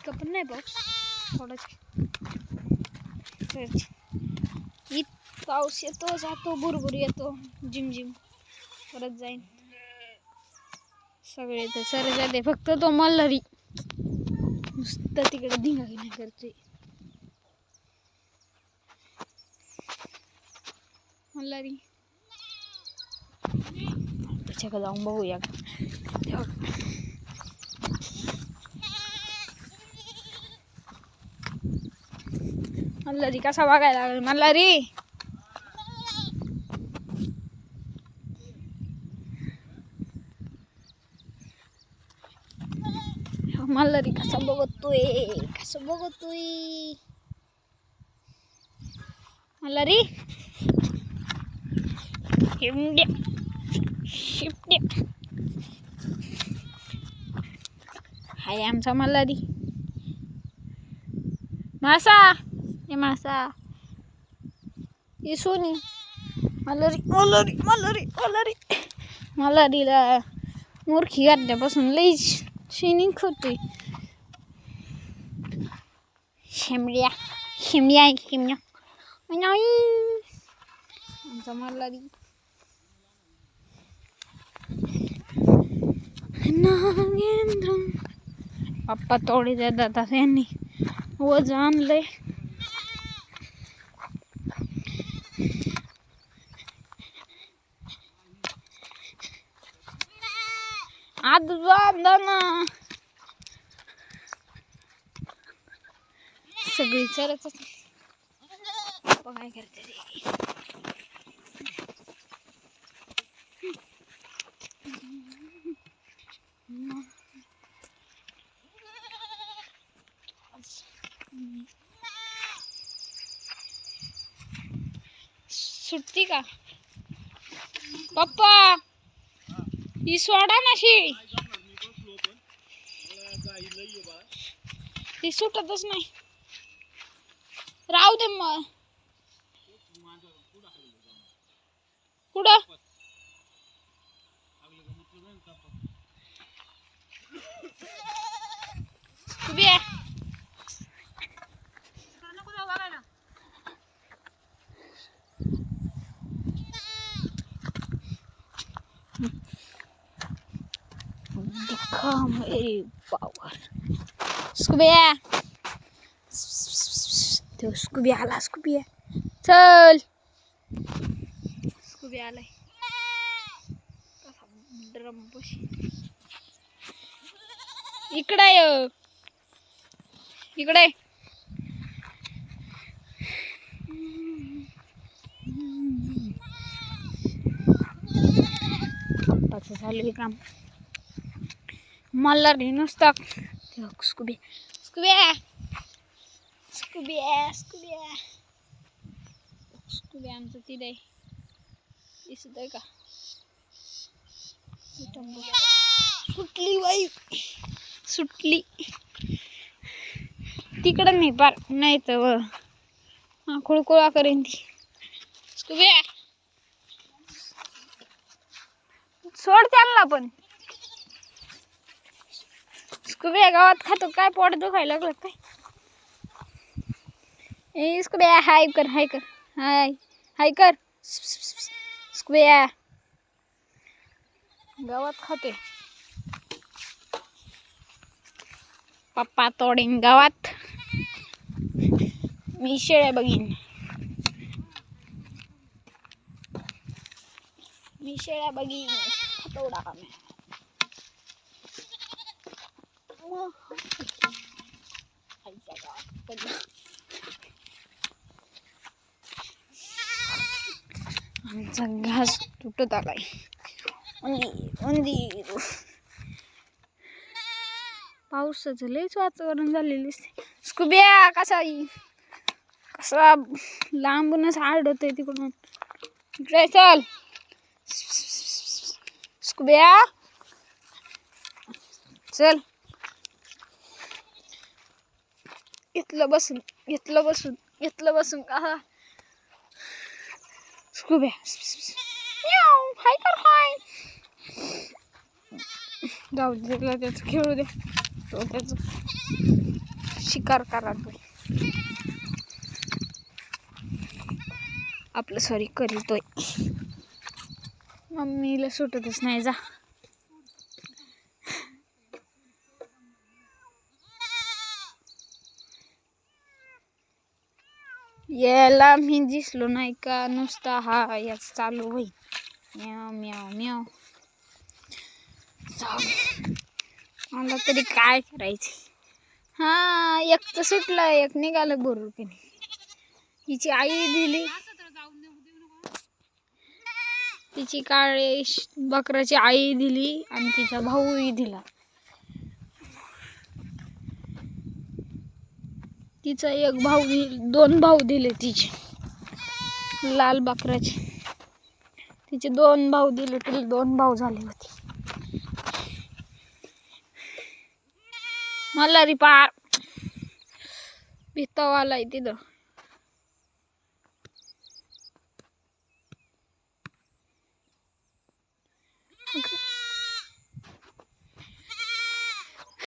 पण नाही पाऊस थोडाच पाऊस येतो जातो भुरभुर येतो जिम जिम परत जाईन सगळे तर सर जाते फक्त तो मल्हारी नुसतं तिकडे धिंगाणा करतोय मल्हारी त्याच्याकडे जाऊन बघूया मल्हारी कसा बघायला लागला मल्हारी मल्हारी कसा बघतोय मल्हारी शिपड्या हाय आमचा मल्हारी मासा ये मासा ये सोनी मल्हारीला मूर्खी घातल्यापासून लई शिनिंग होते शिमड्या आमचा मल्हारी नागेंद्र पप्पा तोडी देतात यांनी वज आणलंय आज बांधना सगळी चरच काय करते सुट्टी का पप्पा ही सोडा ना शिळी ती सुटतच नाही राहू दे मग कुठं उभी आहे देखा मेरी पावर स्कूबिया तो स्कूबी आला स्कूबिया चल स्कूबी आलाय ड्रम पशी इकडे पप्पाचं चालू काम मल्हारी नुसता स्कूबिया आमचं तिथे दिसत आहे का सुटली तिकडं नाही पार नाही तर खुळकुळा करेन ती स्कूबिया सोड त्यांना पण स्कूबिया गावात खातो काय पोट दुखायला लागलं काय ए स्कूबिया हाय कर हाय कर स्कूबिया गावात खाते पप्पा तोडीन गावात मी शेळ्या बघीन तोडा का मी आमचा घास तुटत आलाय उंदीर पावसाचं लयच वातावरण झालेलं दिसते स्कूबिया कसा लांबूनच आडतोय तिकडून इकडे चल स्कूबिया चल घेतलं बसून आहा स्कूब्या हाय कर हाय जाऊ दे त्याचं खेळू दे तो त्याचं शिकार करा तू आपलं सॉरी करतोय मम्मीला सुटतच नाही जा याला मी दिसलो नाही का नुसता हा याच चालू होईल म्याव म्याव म्याव मला तरी काय करायचं हा एक तर सुटला एक निघालं बरोबर की नाही हिची आई दिली तिची काळे बकराची आई दिली आणि तिचा भाऊही दिला तिचा एक भाऊ दोन भाऊ दिले तिचे लाल बकराचे तिचे 2 भाऊ दिले तिला 2 भाऊ झाले होते मला री पार भितावाला आहे तिथं